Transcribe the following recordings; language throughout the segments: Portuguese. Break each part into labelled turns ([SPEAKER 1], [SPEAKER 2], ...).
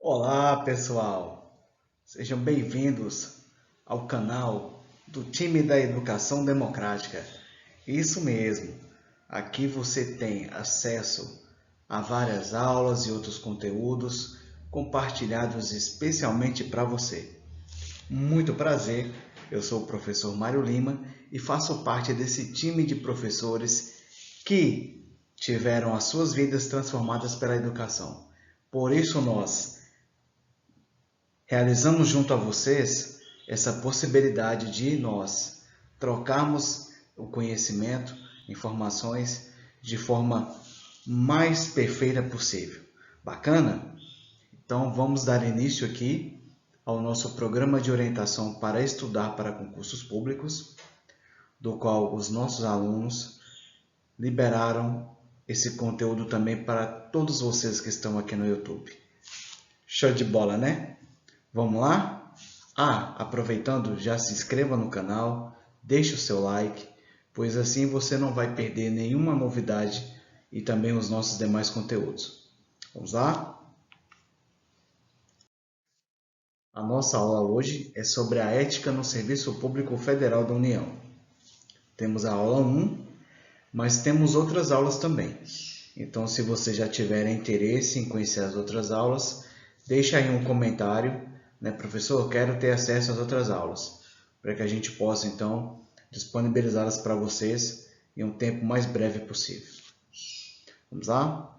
[SPEAKER 1] Olá, pessoal! Sejam bem-vindos ao canal do time da Educação Democrática. Isso mesmo, aqui você tem acesso a várias aulas e outros conteúdos compartilhados especialmente para você. Muito prazer, eu sou o professor Mário Lima e faço parte desse time de professores que tiveram as suas vidas transformadas pela educação. Por isso nós realizamos junto a vocês essa possibilidade de nós trocarmos o conhecimento, informações de forma mais perfeita possível. Bacana? Então vamos dar início aqui ao nosso programa de orientação para estudar para concursos públicos, do qual os nossos alunos liberaram esse conteúdo também para todos vocês que estão aqui no YouTube. Show de bola, né? Vamos lá? Aproveitando, já se inscreva no canal, deixe o seu like, pois assim você não vai perder nenhuma novidade e também os nossos demais conteúdos. Vamos lá? A nossa aula hoje é sobre a ética no Serviço Público Federal da União. Temos a aula 1, mas temos outras aulas também. Então, se você já tiver interesse em conhecer as outras aulas, deixa aí um comentário, né, professor, eu quero ter acesso às outras aulas, para que a gente possa, então, disponibilizá-las para vocês em um tempo mais breve possível. Vamos lá?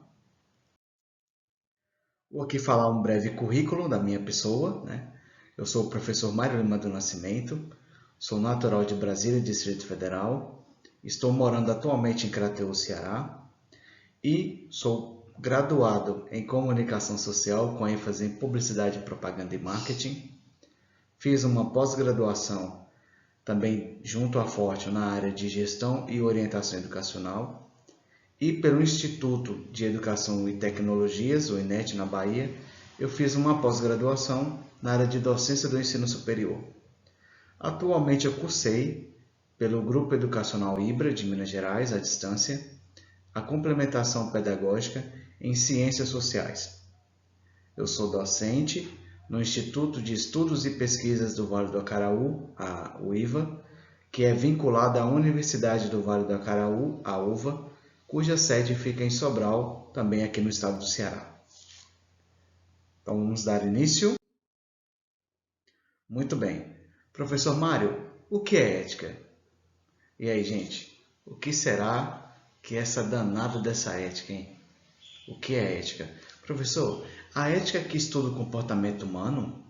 [SPEAKER 1] Vou aqui falar um breve currículo da minha pessoa, né? Eu sou o professor Mário Lima do Nascimento, sou natural de Brasília, Distrito Federal, estou morando atualmente em Crateús, Ceará, e sou graduado em Comunicação Social com ênfase em Publicidade, Propaganda e Marketing. Fiz uma pós-graduação também junto à Forte na área de Gestão e Orientação Educacional e pelo Instituto de Educação e Tecnologias, o INET, na Bahia, eu fiz uma pós-graduação na área de Docência do Ensino Superior. Atualmente eu cursei pelo Grupo Educacional IBRA de Minas Gerais, à distância, a complementação pedagógica em Ciências Sociais. Eu sou docente no Instituto de Estudos e Pesquisas do Vale do Acaraú, a UIVA, que é vinculada à Universidade do Vale do Acaraú, a UVA, cuja sede fica em Sobral, também aqui no estado do Ceará. Então vamos dar início. Muito bem. Professor Mário, o que é ética? E aí, gente, o que será que é essa danada dessa ética, hein? O que é ética? Professor, a ética que estuda o comportamento humano,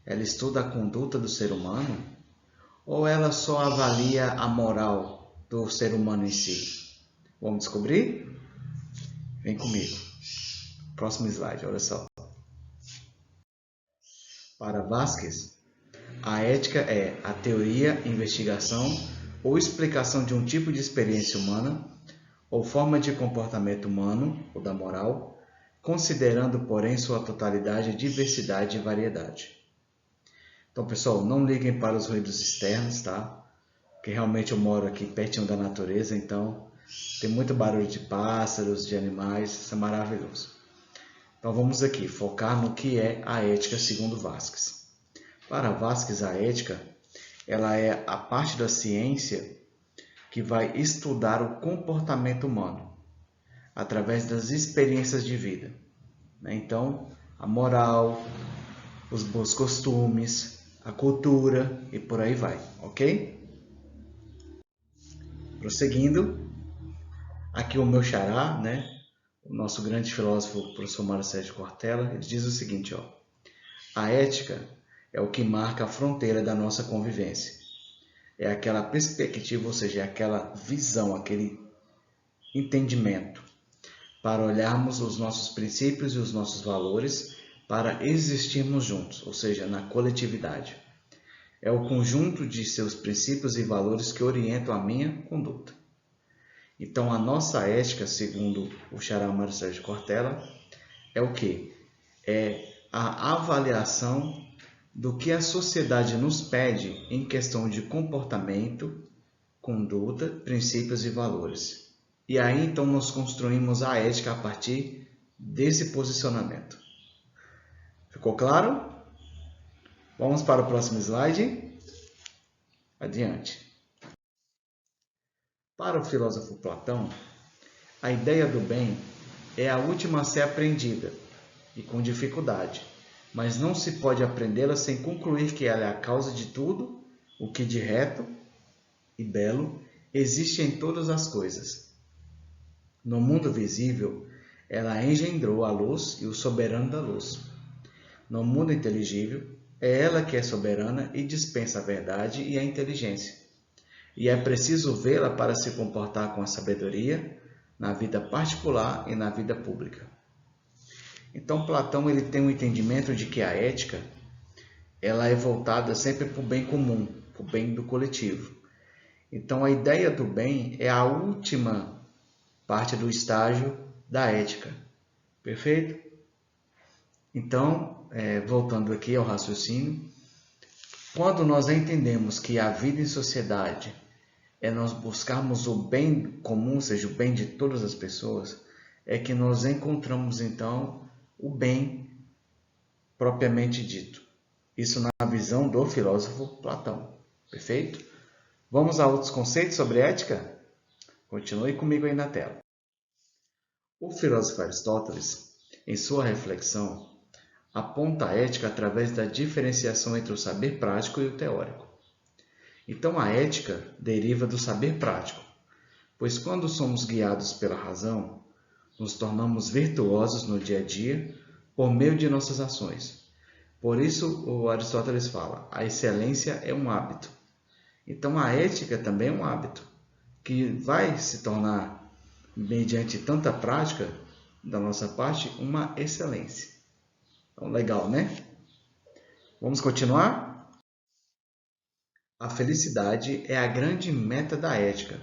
[SPEAKER 1] ela estuda a conduta do ser humano? Ou ela só avalia a moral do ser humano em si? Vamos descobrir? Vem comigo. Próximo slide, olha só. Para Vasquez, a ética é a teoria, investigação ou explicação de um tipo de experiência humana ou forma de comportamento humano, ou da moral, considerando, porém, sua totalidade, diversidade e variedade. Então, pessoal, não liguem para os ruídos externos, tá? Porque realmente eu moro aqui pertinho da natureza, então tem muito barulho de pássaros, de animais, isso é maravilhoso. Então vamos aqui focar no que é a ética segundo Vasquez. Para Vasquez, a ética ela é a parte da ciência que vai estudar o comportamento humano através das experiências de vida. Então, a moral, os bons costumes, a cultura e por aí vai, ok? Prosseguindo, aqui o meu xará, né? O nosso grande filósofo, o professor Mário Sérgio Cortella, ele diz o seguinte, ó: a ética é o que marca a fronteira da nossa convivência. É aquela perspectiva, ou seja, é aquela visão, aquele entendimento para olharmos os nossos princípios e os nossos valores para existirmos juntos, ou seja, na coletividade. É o conjunto de seus princípios e valores que orientam a minha conduta. Então, a nossa ética, segundo o xará Mário Sérgio Cortella, é o quê? É a avaliação do que a sociedade nos pede em questão de comportamento, conduta, princípios e valores. E aí, então, nós construímos a ética a partir desse posicionamento. Ficou claro? Vamos para o próximo slide. Adiante. Para o filósofo Platão, a ideia do bem é a última a ser aprendida, e com dificuldade, mas não se pode aprendê-la sem concluir que ela é a causa de tudo o que de reto e belo existe em todas as coisas. No mundo visível, ela engendrou a luz e o soberano da luz. No mundo inteligível, é ela que é soberana e dispensa a verdade e a inteligência. E é preciso vê-la para se comportar com a sabedoria na vida particular e na vida pública. Então, Platão ele tem um entendimento de que a ética ela é voltada sempre para o bem comum, para o bem do coletivo. Então, a ideia do bem é a última parte do estágio da ética. Perfeito? Então, voltando aqui ao raciocínio, quando nós entendemos que a vida em sociedade é nós buscarmos o bem comum, ou seja, o bem de todas as pessoas, é que nós encontramos, então, o bem propriamente dito. Isso na visão do filósofo Platão. Perfeito? Vamos a outros conceitos sobre ética? Continue comigo aí na tela. O filósofo Aristóteles, em sua reflexão, aponta a ética através da diferenciação entre o saber prático e o teórico. Então, a ética deriva do saber prático, pois quando somos guiados pela razão, nos tornamos virtuosos no dia a dia por meio de nossas ações. Por isso, o Aristóteles fala, a excelência é um hábito. Então, a ética também é um hábito, que vai se tornar, mediante tanta prática da nossa parte, uma excelência. Então, legal, né? Vamos continuar? A felicidade é a grande meta da ética.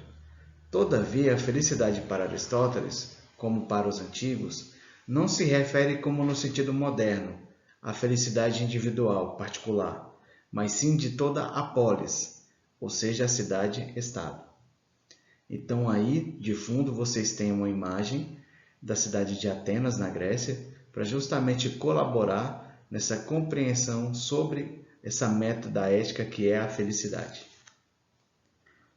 [SPEAKER 1] Todavia, a felicidade para Aristóteles, como para os antigos, não se refere como no sentido moderno, à felicidade individual, particular, mas sim de toda a polis, ou seja, a cidade-estado. Então aí, de fundo, vocês têm uma imagem da cidade de Atenas, na Grécia, para justamente colaborar nessa compreensão sobre essa meta da ética que é a felicidade.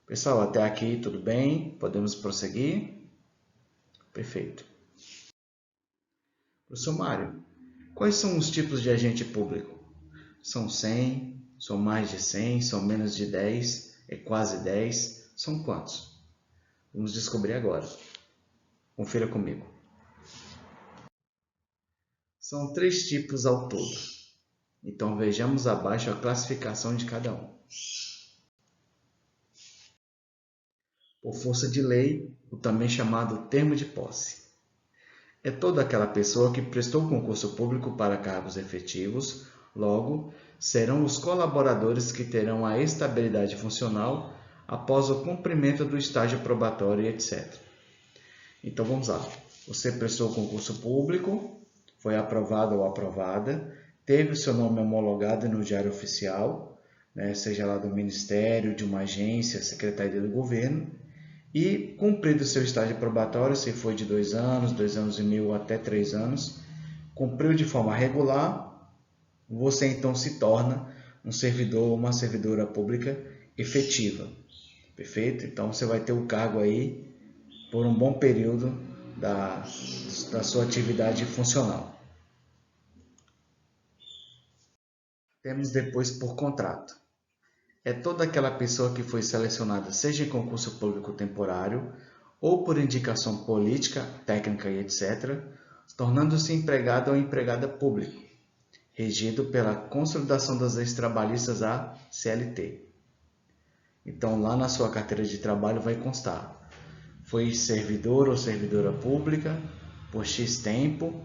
[SPEAKER 1] Pessoal, até aqui tudo bem? Podemos prosseguir? Perfeito. Professor Mário, quais são os tipos de agente público? São 100? São mais de 100? São menos de 10? É quase 10? São quantos? Vamos descobrir agora. Confira comigo. São 3 tipos ao todo. Então vejamos abaixo a classificação de cada um. Por força de lei, o também chamado termo de posse. É toda aquela pessoa que prestou concurso público para cargos efetivos, logo, serão os colaboradores que terão a estabilidade funcional após o cumprimento do estágio probatório, etc. Então vamos lá. Você prestou concurso público, foi aprovado ou aprovada, teve o seu nome homologado no Diário Oficial, seja lá do Ministério, de uma agência, Secretaria do Governo, e cumprido o seu estágio probatório, se foi de 2 anos, 2 anos e meio até 3 anos, cumpriu de forma regular, você então se torna um servidor ou uma servidora pública efetiva. Perfeito? Então você vai ter o cargo aí por um bom período da sua atividade funcional. Temos depois por contrato. É toda aquela pessoa que foi selecionada, seja em concurso público temporário ou por indicação política, técnica e etc., tornando-se empregado ou empregada público, regido pela Consolidação das Leis Trabalhistas, a CLT. Então, lá na sua carteira de trabalho vai constar, foi servidor ou servidora pública por X tempo,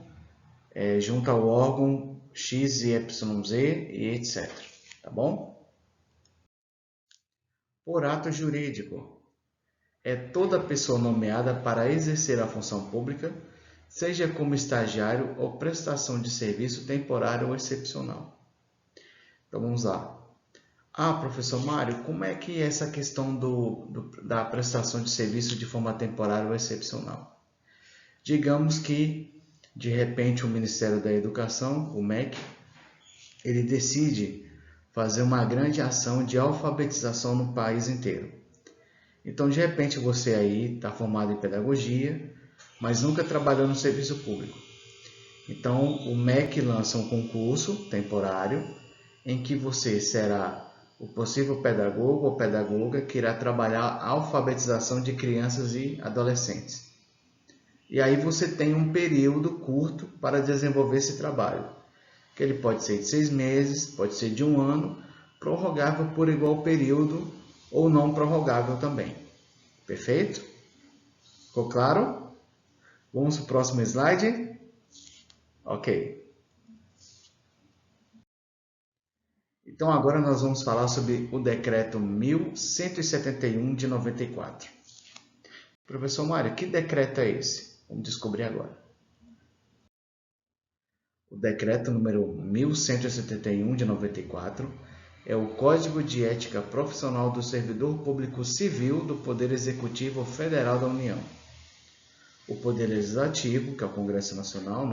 [SPEAKER 1] junto ao órgão X e YZ e etc. Tá bom? Por ato jurídico, é toda pessoa nomeada para exercer a função pública, seja como estagiário ou prestação de serviço temporário ou excepcional. Então vamos lá. Professor Mário, como é que é essa questão da prestação de serviço de forma temporária ou excepcional? Digamos que, de repente, o Ministério da Educação, o MEC, ele decide fazer uma grande ação de alfabetização no país inteiro. Então, de repente, você aí está formado em pedagogia, mas nunca trabalhou no serviço público. Então, o MEC lança um concurso temporário em que você será o possível pedagogo ou pedagoga que irá trabalhar a alfabetização de crianças e adolescentes. E aí você tem um período curto para desenvolver esse trabalho, que ele pode ser de 6 meses, pode ser de 1 ano, prorrogável por igual período ou não prorrogável também. Perfeito? Ficou claro? Vamos para o próximo slide? Ok. Então agora nós vamos falar sobre o decreto 1171 de 94. Professor Mário, que decreto é esse? Vamos descobrir agora. O decreto número 1171 de 94 é o Código de Ética Profissional do Servidor Público Civil do Poder Executivo Federal da União. O Poder Legislativo, que é o Congresso Nacional,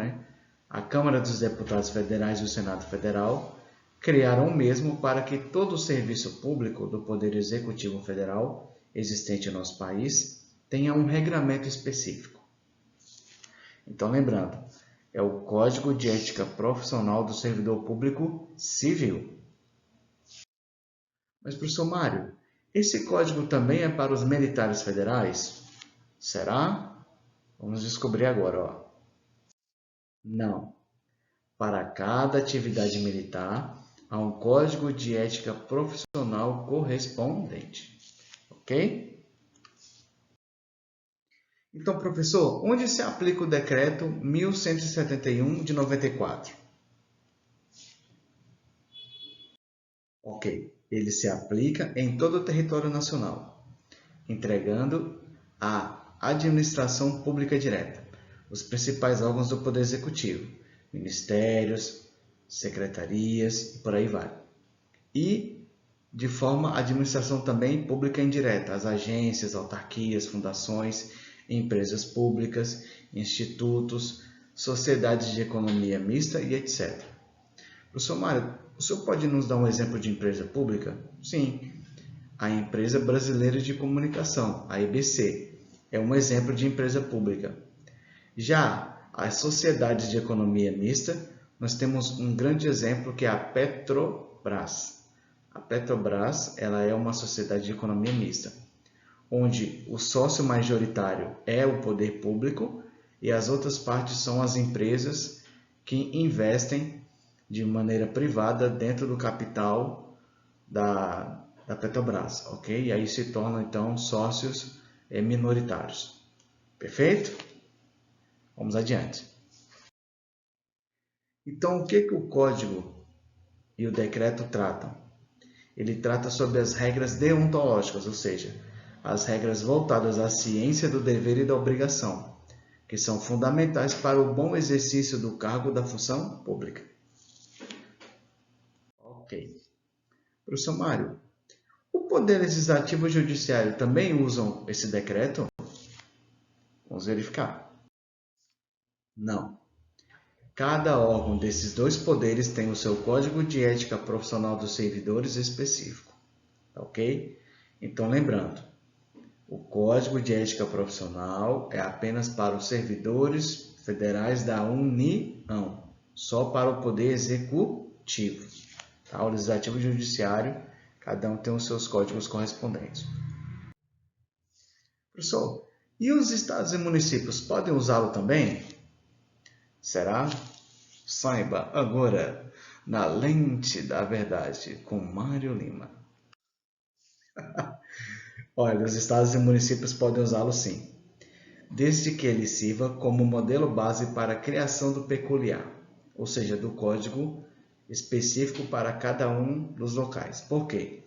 [SPEAKER 1] a Câmara dos Deputados Federais e o Senado Federal, criaram o mesmo para que todo o serviço público do Poder Executivo Federal existente em nosso país tenha um regramento específico. Então, lembrando, é o Código de Ética Profissional do Servidor Público Civil. Mas, professor Mário, esse código também é para os militares federais? Será? Vamos descobrir agora, ó. Não. Para cada atividade militar, há um código de ética profissional correspondente. Ok? Então, professor, onde se aplica o decreto 1171 de 94? Ok. Ele se aplica em todo o território nacional, entregando a administração pública direta, os principais órgãos do Poder Executivo, ministérios, secretarias e por aí vai. E, de forma administração também pública indireta, as agências, autarquias, fundações, empresas públicas, institutos, sociedades de economia mista e etc. Professor Mário, o senhor pode nos dar um exemplo de empresa pública? Sim, a Empresa Brasileira de Comunicação, a EBC, é um exemplo de empresa pública. Já as sociedades de economia mista, nós temos um grande exemplo que é a Petrobras. A Petrobras ela é uma sociedade de economia mista, onde o sócio majoritário é o poder público e as outras partes são as empresas que investem de maneira privada dentro do capital da Petrobras, ok? E aí se tornam, então, sócios minoritários. Perfeito? Vamos adiante. Então, o que o Código e o Decreto tratam? Ele trata sobre as regras deontológicas, ou seja, as regras voltadas à ciência do dever e da obrigação, que são fundamentais para o bom exercício do cargo da função pública. Ok. Professor Mário, o Poder Legislativo e o Judiciário também usam esse decreto? Vamos verificar. Não. Cada órgão desses dois poderes tem o seu Código de Ética Profissional dos Servidores específico. Ok? Então, lembrando, o Código de Ética Profissional é apenas para os servidores federais da União, só para o Poder Executivo. Tá? O Legislativo e o Judiciário, cada um tem os seus códigos correspondentes. Professor, e os estados e municípios podem usá-lo também? Será? Saiba agora, na Lente da Verdade, com Mário Lima. Olha, os estados e municípios podem usá-lo sim, desde que ele sirva como modelo base para a criação do peculiar, ou seja, do código específico para cada um dos locais. Por quê?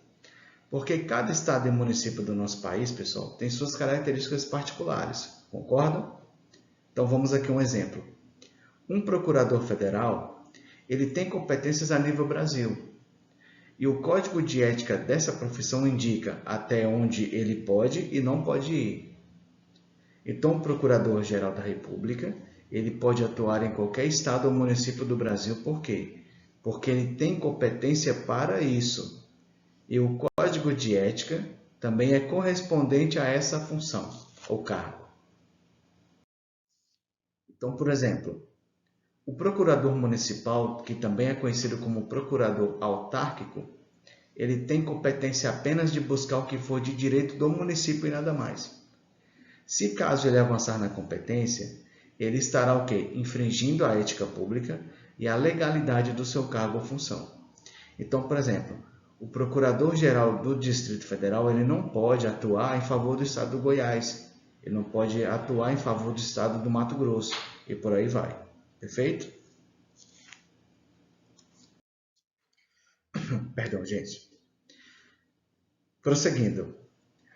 [SPEAKER 1] Porque cada estado e município do nosso país, pessoal, tem suas características particulares, concordam? Então vamos aqui um exemplo. Um procurador federal, ele tem competências a nível Brasil. E o código de ética dessa profissão indica até onde ele pode e não pode ir. Então, o Procurador-Geral da República, ele pode atuar em qualquer estado ou município do Brasil, por quê? porque ele tem competência para isso. E o código de ética também é correspondente a essa função ou cargo. Então, por exemplo, o procurador municipal, que também é conhecido como procurador autárquico, ele tem competência apenas de buscar o que for de direito do município e nada mais. Se caso ele avançar na competência, ele estará o quê? Infringindo a ética pública e a legalidade do seu cargo ou função. Então, por exemplo, o Procurador-Geral do Distrito Federal ele não pode atuar em favor do Estado do Goiás, ele não pode atuar em favor do Estado do Mato Grosso e por aí vai. Perfeito? Perdão, gente. Prosseguindo.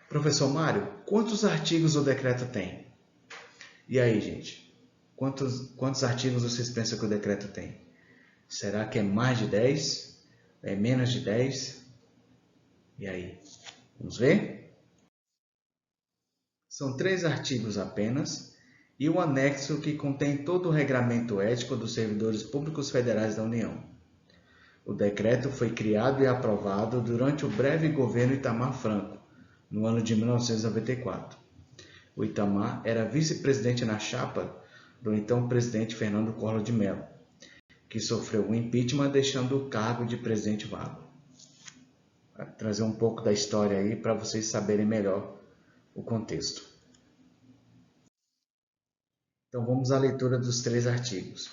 [SPEAKER 1] Professor Mário, quantos artigos o decreto tem? E aí, gente? Quantos artigos vocês pensam que o decreto tem? Será que é mais de 10? É menos de 10? E aí? Vamos ver? São 3 artigos apenas e o anexo que contém todo o regramento ético dos servidores públicos federais da União. O decreto foi criado e aprovado durante o breve governo Itamar Franco, no ano de 1994. O Itamar era vice-presidente na chapa do então presidente Fernando Collor de Mello, que sofreu o impeachment deixando o cargo de presidente vago. Vou trazer um pouco da história aí para vocês saberem melhor o contexto. Então vamos à leitura dos 3 artigos.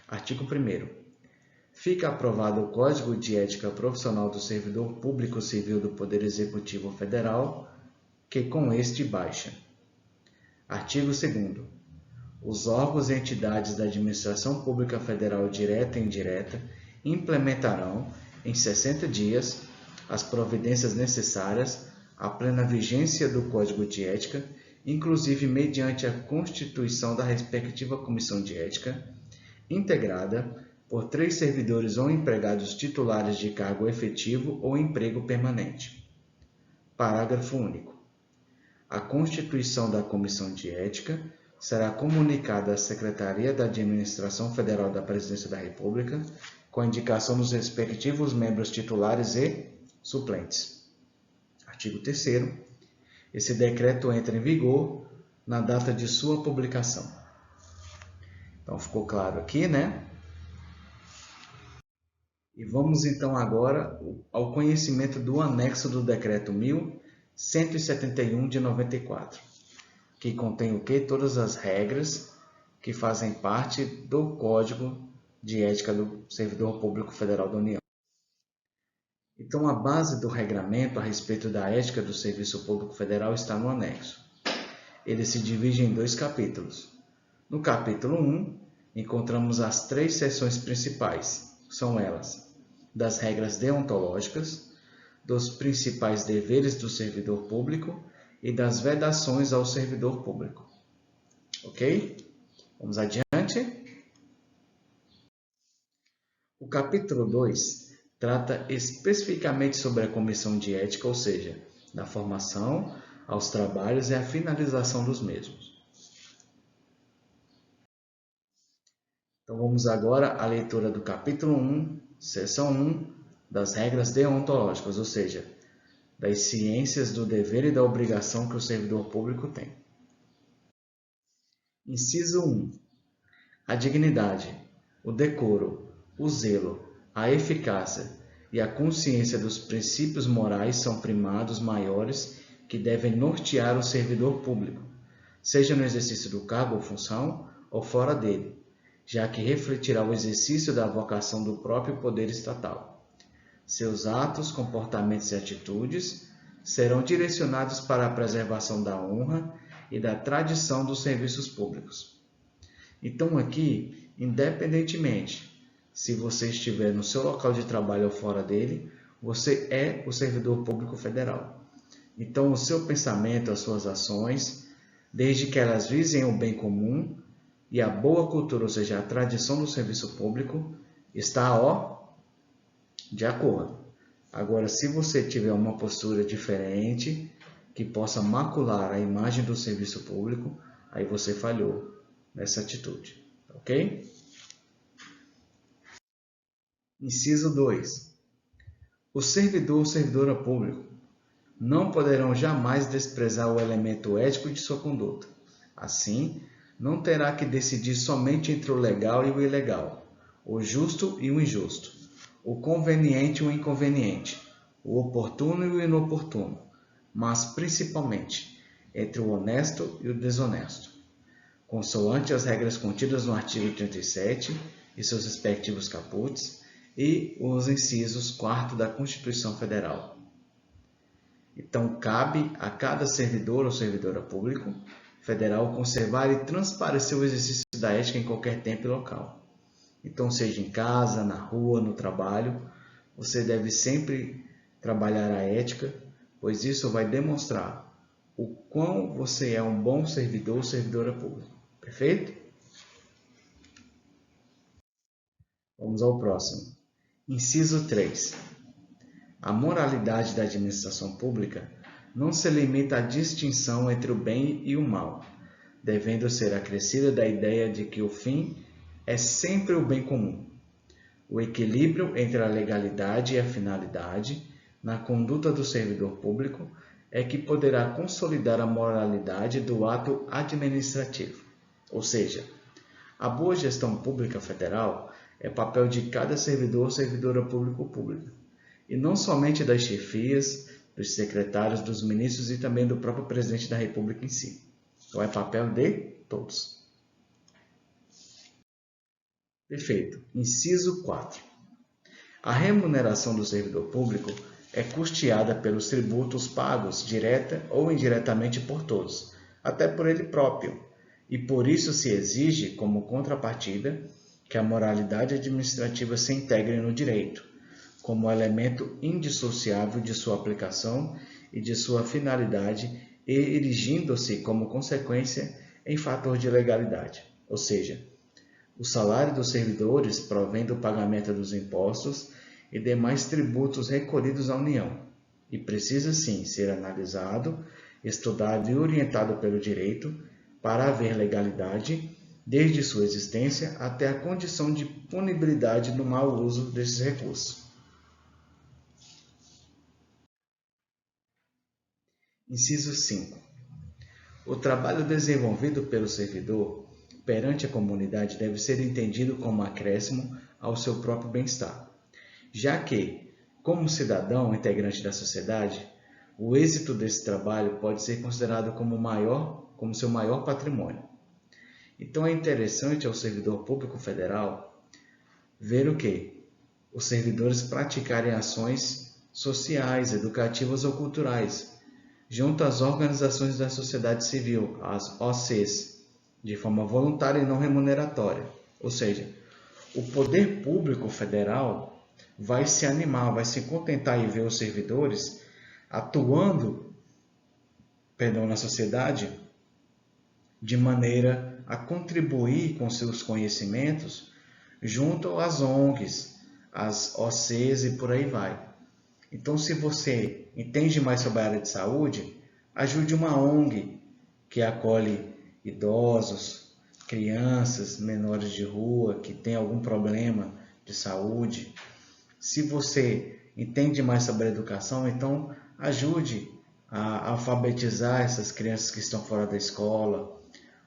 [SPEAKER 1] Artigo 1º. Fica aprovado o Código de Ética Profissional do Servidor Público Civil do Poder Executivo Federal, que com este baixa. Artigo 2º. Os órgãos e entidades da Administração Pública Federal direta e indireta implementarão, em 60 dias, as providências necessárias à plena vigência do Código de Ética, inclusive mediante a constituição da respectiva Comissão de Ética, integrada por 3 servidores ou empregados titulares de cargo efetivo ou emprego permanente. Parágrafo único. A constituição da Comissão de Ética será comunicada à Secretaria da Administração Federal da Presidência da República, com a indicação dos respectivos membros titulares e suplentes. Artigo 3º. Esse decreto entra em vigor na data de sua publicação. Então, ficou claro aqui, né? E vamos então agora ao conhecimento do anexo do Decreto 1171 de 94, que contém o quê? Todas as regras que fazem parte do Código de Ética do Servidor Público Federal da União. Então, a base do regramento a respeito da ética do Serviço Público Federal está no anexo. Ele se divide em 2 capítulos. No capítulo 1, encontramos as 3 seções principais. São elas: das regras deontológicas, dos principais deveres do servidor público e das vedações ao servidor público. Ok? Vamos adiante. O capítulo 2 trata especificamente sobre a comissão de ética, ou seja, da formação, aos trabalhos e a finalização dos mesmos. Então vamos agora à leitura do capítulo 1, seção 1, das regras deontológicas, ou seja, das ciências do dever e da obrigação que o servidor público tem. Inciso 1. A dignidade, o decoro, o zelo, a eficácia e a consciência dos princípios morais são primados maiores que devem nortear o servidor público, seja no exercício do cargo ou função ou fora dele, já que refletirá o exercício da vocação do próprio poder estatal. Seus atos, comportamentos e atitudes serão direcionados para a preservação da honra e da tradição dos serviços públicos. Então aqui, independentemente se você estiver no seu local de trabalho ou fora dele, você é o servidor público federal. Então o seu pensamento, as suas ações, desde que elas visem o bem comum e a boa cultura, ou seja, a tradição do serviço público, está, de acordo. Agora, se você tiver uma postura diferente, que possa macular a imagem do serviço público, aí você falhou nessa atitude, ok? Inciso 2. O servidor ou servidora público não poderão jamais desprezar o elemento ético de sua conduta. Assim, não terá que decidir somente entre o legal e o ilegal, o justo e o injusto, o conveniente e o inconveniente, o oportuno e o inoportuno, mas principalmente entre o honesto e o desonesto, consoante as regras contidas no artigo 37 e seus respectivos caputs e os incisos 4º da Constituição Federal. Então, cabe a cada servidor ou servidora público federal conservar e transparecer o exercício da ética em qualquer tempo e local. Então, seja em casa, na rua, no trabalho, você deve sempre trabalhar a ética, pois isso vai demonstrar o quão você é um bom servidor ou servidora pública. Perfeito? Vamos ao próximo. Inciso 3. A moralidade da administração pública não se limita à distinção entre o bem e o mal, devendo ser acrescida da ideia de que o fim é sempre o bem comum. O equilíbrio entre a legalidade e a finalidade na conduta do servidor público é que poderá consolidar a moralidade do ato administrativo. Ou seja, a boa gestão pública federal é papel de cada servidor ou servidora pública, e não somente das chefias, dos secretários, dos ministros e também do próprio presidente da República em si. Então é papel de todos. Perfeito. Inciso 4. A remuneração do servidor público é custeada pelos tributos pagos direta ou indiretamente por todos, até por ele próprio, e por isso se exige, como contrapartida, que a moralidade administrativa se integre no direito, como elemento indissociável de sua aplicação e de sua finalidade, e erigindo-se como consequência em fator de legalidade, ou seja, o salário dos servidores provém do pagamento dos impostos e demais tributos recolhidos à União, e precisa sim ser analisado, estudado e orientado pelo direito para haver legalidade, desde sua existência até a condição de punibilidade no mau uso desses recursos. Inciso 5. O trabalho desenvolvido pelo servidor perante a comunidade deve ser entendido como acréscimo ao seu próprio bem-estar, já que, como cidadão integrante da sociedade, o êxito desse trabalho pode ser considerado como seu maior patrimônio. Então é interessante ao servidor público federal ver o quê? Os servidores praticarem ações sociais, educativas ou culturais, junto às organizações da sociedade civil, as OCs, de forma voluntária e não remuneratória. Ou seja, o poder público federal vai se animar, vai se contentar em ver os servidores atuando, na sociedade de maneira a contribuir com seus conhecimentos junto às ONGs, às OCs e por aí vai. Então, se você entende mais sobre a área de saúde, ajude uma ONG que acolhe idosos, crianças, menores de rua que têm algum problema de saúde. Se você entende mais sobre a educação, então ajude a alfabetizar essas crianças que estão fora da escola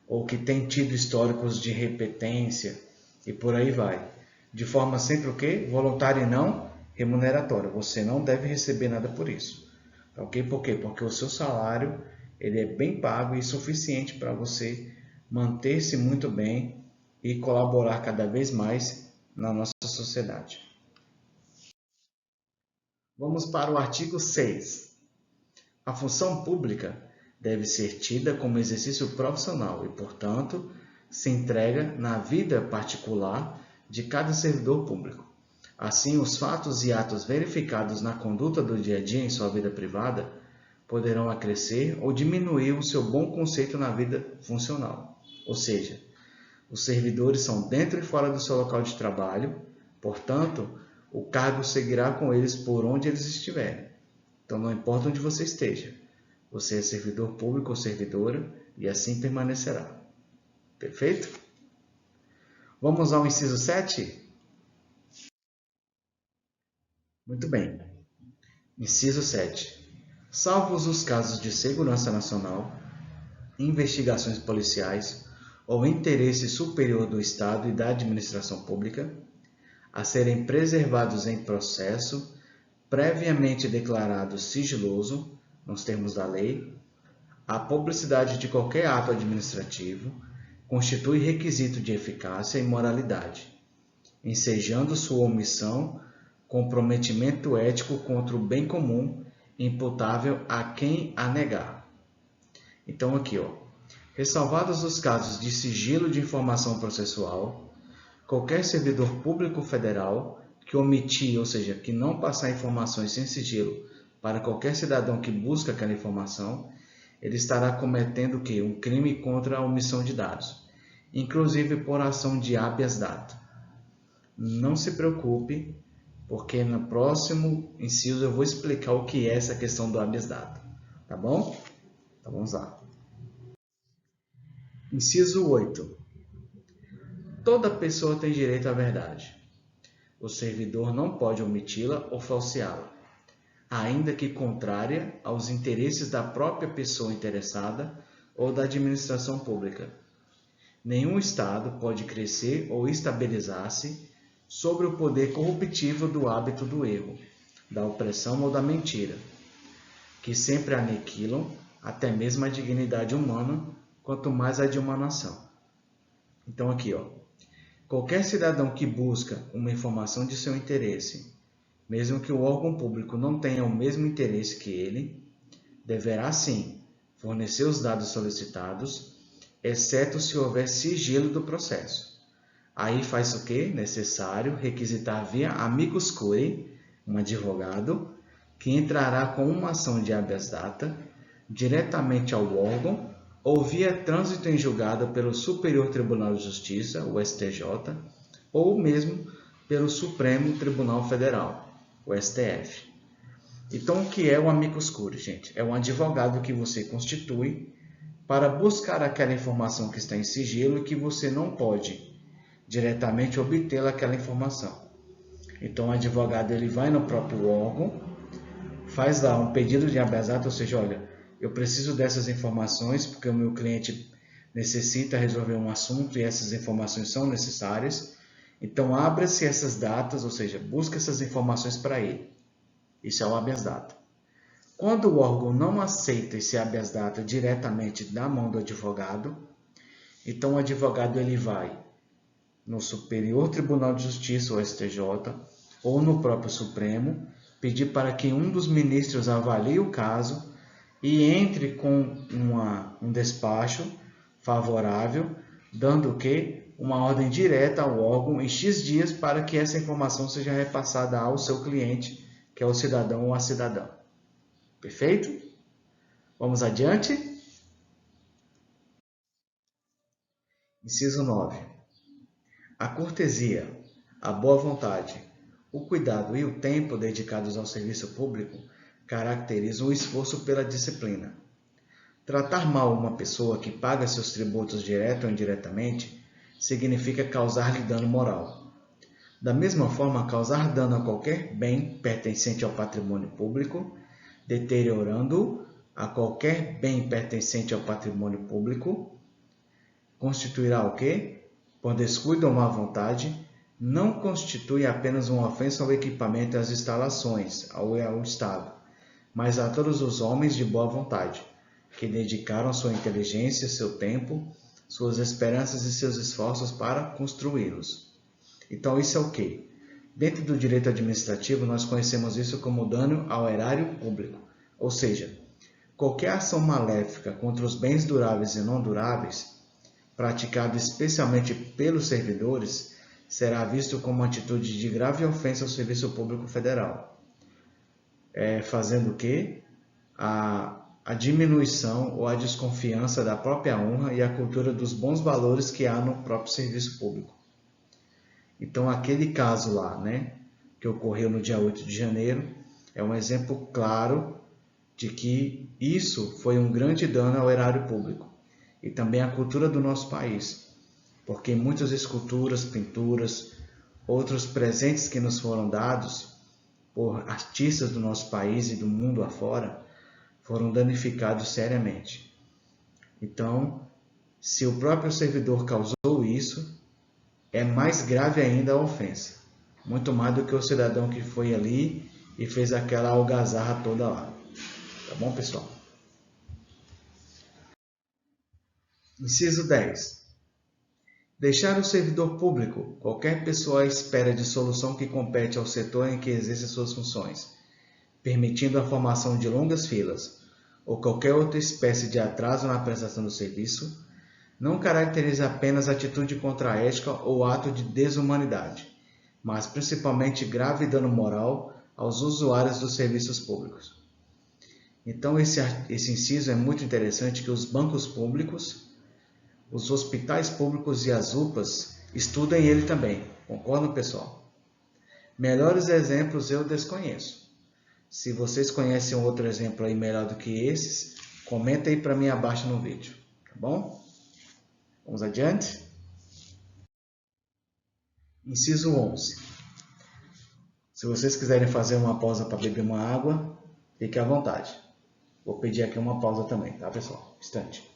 [SPEAKER 1] ou que têm tido históricos de repetência e por aí vai. De forma sempre o quê? Voluntária e não remuneratória. Você não deve receber nada por isso. Ok? Por quê? Porque o seu salário ele é bem pago e suficiente para você manter-se muito bem e colaborar cada vez mais na nossa sociedade. Vamos para o artigo 6. A função pública deve ser tida como exercício profissional e, portanto, se entrega na vida particular de cada servidor público. Assim, os fatos e atos verificados na conduta do dia a dia em sua vida privada poderão acrescer ou diminuir o seu bom conceito na vida funcional. Ou seja, os servidores são dentro e fora do seu local de trabalho, portanto, o cargo seguirá com eles por onde eles estiverem. Então, não importa onde você esteja, você é servidor público ou servidora e assim permanecerá. Perfeito? Vamos ao inciso 7? Muito bem. Inciso 7. Salvos os casos de segurança nacional, investigações policiais ou interesse superior do Estado e da administração pública, a serem preservados em processo previamente declarado sigiloso, nos termos da lei, a publicidade de qualquer ato administrativo constitui requisito de eficácia e moralidade, ensejando sua omissão comprometimento ético contra o bem comum imputável a quem a negar. Então aqui, ressalvados os casos de sigilo de informação processual, qualquer servidor público federal que omitir, ou seja, que não passar informações sem sigilo para qualquer cidadão que busca aquela informação, ele estará cometendo o quê? Um crime contra a omissão de dados, inclusive por ação de habeas data. Não se preocupe, porque no próximo inciso eu vou explicar o que é essa questão do habeas data, tá bom? Então vamos lá. Inciso 8. Toda pessoa tem direito à verdade. O servidor não pode omiti-la ou falseá-la, ainda que contrária aos interesses da própria pessoa interessada ou da administração pública. Nenhum Estado pode crescer ou estabilizar-se sobre o poder corruptivo do hábito do erro, da opressão ou da mentira, que sempre aniquilam até mesmo a dignidade humana, quanto mais a de uma nação. Então aqui, qualquer cidadão que busca uma informação de seu interesse, mesmo que o órgão público não tenha o mesmo interesse que ele, deverá sim fornecer os dados solicitados, exceto se houver sigilo do processo. Aí faz o que? Necessário requisitar via amicus curiae, um advogado, que entrará com uma ação de habeas data diretamente ao órgão ou via trânsito em julgado pelo Superior Tribunal de Justiça, o STJ, ou mesmo pelo Supremo Tribunal Federal, o STF. Então, o que é o amicus curiae, gente? É um advogado que você constitui para buscar aquela informação que está em sigilo e que você não pode diretamente obtê-la aquela informação. Então o advogado ele vai no próprio órgão, faz lá um pedido de habeas data, ou seja, olha, eu preciso dessas informações porque o meu cliente necessita resolver um assunto e essas informações são necessárias. Então abre-se essas datas, ou seja, busca essas informações para ele. Isso é o habeas data. Quando o órgão não aceita esse habeas data diretamente da mão do advogado, então o advogado ele vai no Superior Tribunal de Justiça, o STJ, ou no próprio Supremo, pedir para que um dos ministros avalie o caso e entre com um despacho favorável, dando o quê? Uma ordem direta ao órgão em X dias para que essa informação seja repassada ao seu cliente, que é o cidadão ou a cidadã. Perfeito? Vamos adiante? Inciso 9. A cortesia, a boa vontade, o cuidado e o tempo dedicados ao serviço público caracterizam o esforço pela disciplina. Tratar mal uma pessoa que paga seus tributos direto ou indiretamente significa causar-lhe dano moral. Da mesma forma, causar dano a qualquer bem pertencente ao patrimônio público, deteriorando-o a qualquer bem pertencente ao patrimônio público, constituirá o quê? Por descuido ou má vontade, não constitui apenas uma ofensa ao equipamento e às instalações, ao Estado, mas a todos os homens de boa vontade, que dedicaram sua inteligência, seu tempo, suas esperanças e seus esforços para construí-los. Então, isso é o quê? Dentro do direito administrativo, nós conhecemos isso como dano ao erário público, ou seja, qualquer ação maléfica contra os bens duráveis e não duráveis, praticado especialmente pelos servidores, será visto como atitude de grave ofensa ao serviço público federal, fazendo o quê? A diminuição ou a desconfiança da própria honra e a cultura dos bons valores que há no próprio serviço público. Então, aquele caso lá, que ocorreu no dia 8 de janeiro, é um exemplo claro de que isso foi um grande dano ao erário público e também à cultura do nosso país, porque muitas esculturas, pinturas, outros presentes que nos foram dados por artistas do nosso país e do mundo afora, foram danificados seriamente. Então, se o próprio servidor causou isso, é mais grave ainda a ofensa. Muito mais do que o cidadão que foi ali e fez aquela algazarra toda lá. Tá bom, pessoal? Inciso 10. Deixar o servidor público, qualquer pessoa à espera de solução que compete ao setor em que exerce suas funções, permitindo a formação de longas filas ou qualquer outra espécie de atraso na prestação do serviço, não caracteriza apenas atitude contra a ética ou ato de desumanidade, mas principalmente grave dano moral aos usuários dos serviços públicos. Então, esse inciso é muito interessante, que os bancos públicos, os hospitais públicos e as UPAs estudem ele também. Concordam, pessoal? Melhores exemplos eu desconheço. Se vocês conhecem outro exemplo aí melhor do que esses, comenta aí para mim abaixo no vídeo, tá bom? Vamos adiante? Inciso 11. Se vocês quiserem fazer uma pausa para beber uma água, fique à vontade. Vou pedir aqui uma pausa também, tá, pessoal? Instante.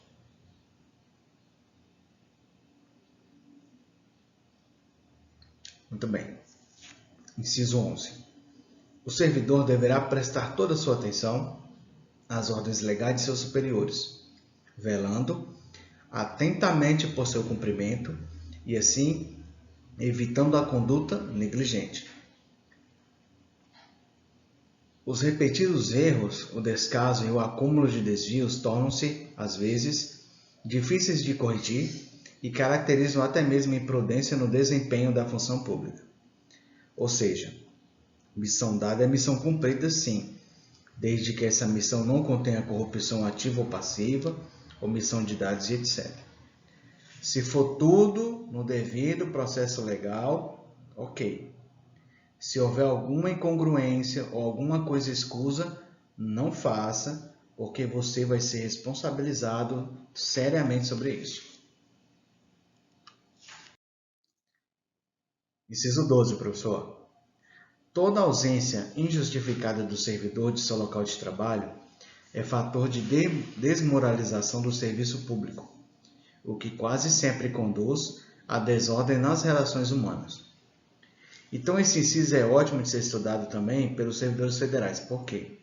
[SPEAKER 1] Muito bem. Inciso 11. O servidor deverá prestar toda a sua atenção às ordens legais de seus superiores, velando atentamente por seu cumprimento e, assim, evitando a conduta negligente. Os repetidos erros, o descaso e o acúmulo de desvios tornam-se, às vezes, difíceis de corrigir e caracterizam até mesmo imprudência no desempenho da função pública. Ou seja, missão dada é missão cumprida, sim, desde que essa missão não contenha corrupção ativa ou passiva, omissão de dados e etc. Se for tudo no devido processo legal, ok. Se houver alguma incongruência ou alguma coisa escusa, não faça, porque você vai ser responsabilizado seriamente sobre isso. Inciso 12, professor. Toda ausência injustificada do servidor de seu local de trabalho é fator de desmoralização do serviço público, o que quase sempre conduz à desordem nas relações humanas. Então, esse inciso é ótimo de ser estudado também pelos servidores federais. Por quê?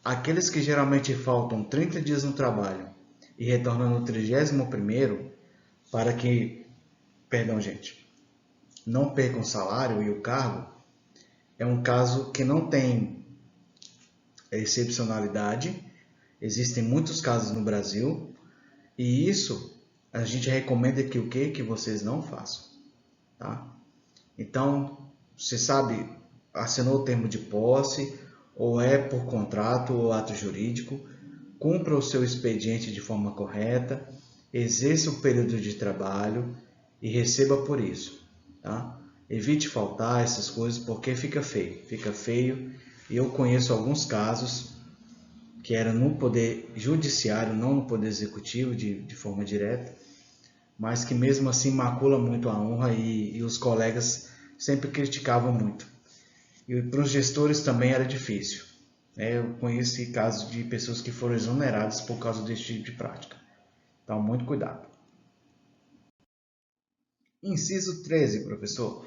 [SPEAKER 1] Aqueles que geralmente faltam 30 dias no trabalho e retornam no 31º para que, não percam o salário e o cargo, é um caso que não tem excepcionalidade. Existem muitos casos no Brasil e isso a gente recomenda que o quê? Que vocês não façam, tá? Então, você sabe, assinou o termo de posse, ou é por contrato ou ato jurídico, cumpra o seu expediente de forma correta, exerça o período de trabalho e receba por isso, tá? Evite faltar essas coisas porque fica feio. E eu conheço alguns casos que eram no poder judiciário, não no poder executivo de forma direta, mas que mesmo assim macula muito a honra e os colegas sempre criticavam muito. E para os gestores também era difícil. Eu conheci casos de pessoas que foram exoneradas por causa desse tipo de prática. Então, muito cuidado. Inciso 13, professor.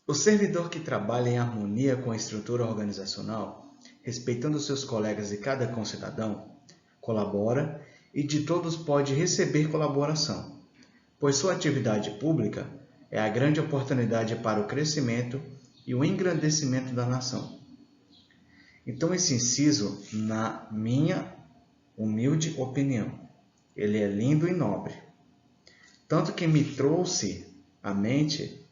[SPEAKER 1] O servidor que trabalha em harmonia com a estrutura organizacional, respeitando seus colegas e cada concidadão, colabora e de todos pode receber colaboração, pois sua atividade pública é a grande oportunidade para o crescimento e o engrandecimento da nação. Então, esse inciso, na minha humilde opinião, ele é lindo e nobre. Tanto que me trouxe à mente,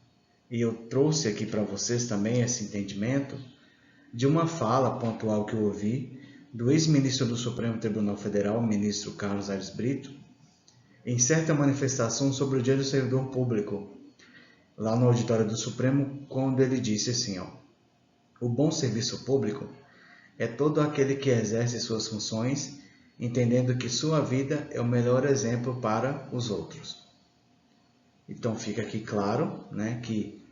[SPEAKER 1] e eu trouxe aqui para vocês também esse entendimento, de uma fala pontual que eu ouvi do ex-ministro do Supremo Tribunal Federal, ministro Carlos Aires Brito, em certa manifestação sobre o Dia do Servidor Público, lá no auditório do Supremo, quando ele disse assim, o bom serviço público é todo aquele que exerce suas funções, entendendo que sua vida é o melhor exemplo para os outros. Então fica aqui claro, né, que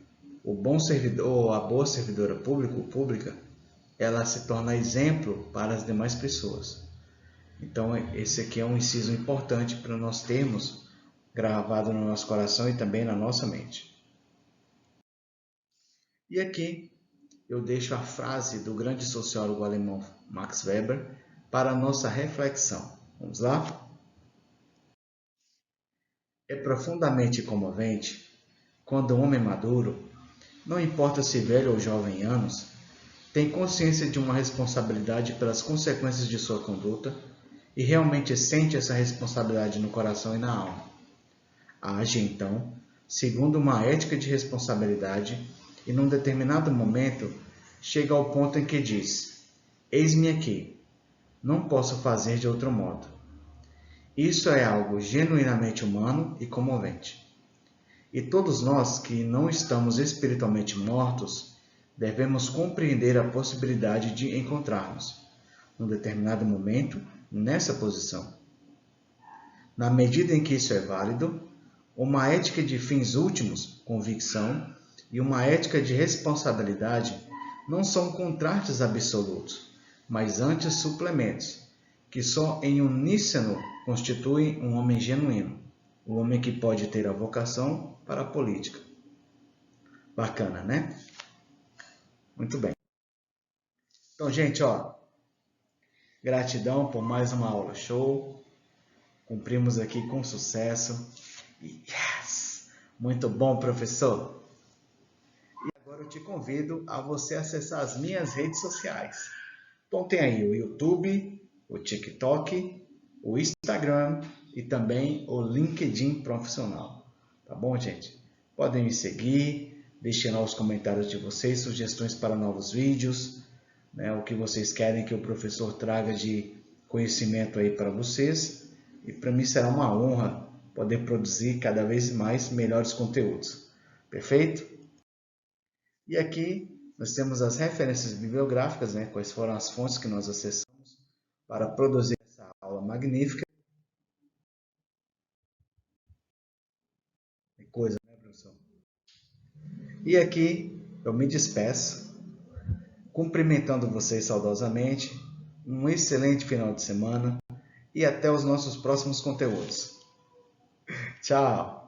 [SPEAKER 1] o bom servidor ou a boa servidora pública ou pública, ela se torna exemplo para as demais pessoas. Então, esse aqui é um inciso importante para nós termos gravado no nosso coração e também na nossa mente. E aqui eu deixo a frase do grande sociólogo alemão Max Weber para a nossa reflexão. Vamos lá? É profundamente comovente quando um homem maduro, não importa se velho ou jovem em anos, tem consciência de uma responsabilidade pelas consequências de sua conduta e realmente sente essa responsabilidade no coração e na alma. Age, então, segundo uma ética de responsabilidade e, num determinado momento, chega ao ponto em que diz: eis-me aqui, não posso fazer de outro modo. Isso é algo genuinamente humano e comovente. E todos nós que não estamos espiritualmente mortos, devemos compreender a possibilidade de encontrarmos, num determinado momento, nessa posição. Na medida em que isso é válido, uma ética de fins últimos, convicção, e uma ética de responsabilidade não são contrastes absolutos, mas antes suplementos, que só em uníssono constituem um homem genuíno, o homem que pode ter a vocação para a política. Bacana, né? Muito bem. Então, gente, gratidão por mais uma aula show. Cumprimos aqui com sucesso. Yes! Muito bom, professor. E agora eu te convido a você acessar as minhas redes sociais. Então tem aí o YouTube, o TikTok, o Instagram e também o LinkedIn profissional. Tá bom, gente? Podem me seguir, deixem lá os comentários de vocês, sugestões para novos vídeos, né, o que vocês querem que o professor traga de conhecimento aí para vocês. E para mim será uma honra poder produzir cada vez mais melhores conteúdos. Perfeito? E aqui nós temos as referências bibliográficas, né, quais foram as fontes que nós acessamos para produzir essa aula magnífica. Que coisa, né, professor? E aqui eu me despeço, cumprimentando vocês saudosamente. Um excelente final de semana e até os nossos próximos conteúdos. Tchau!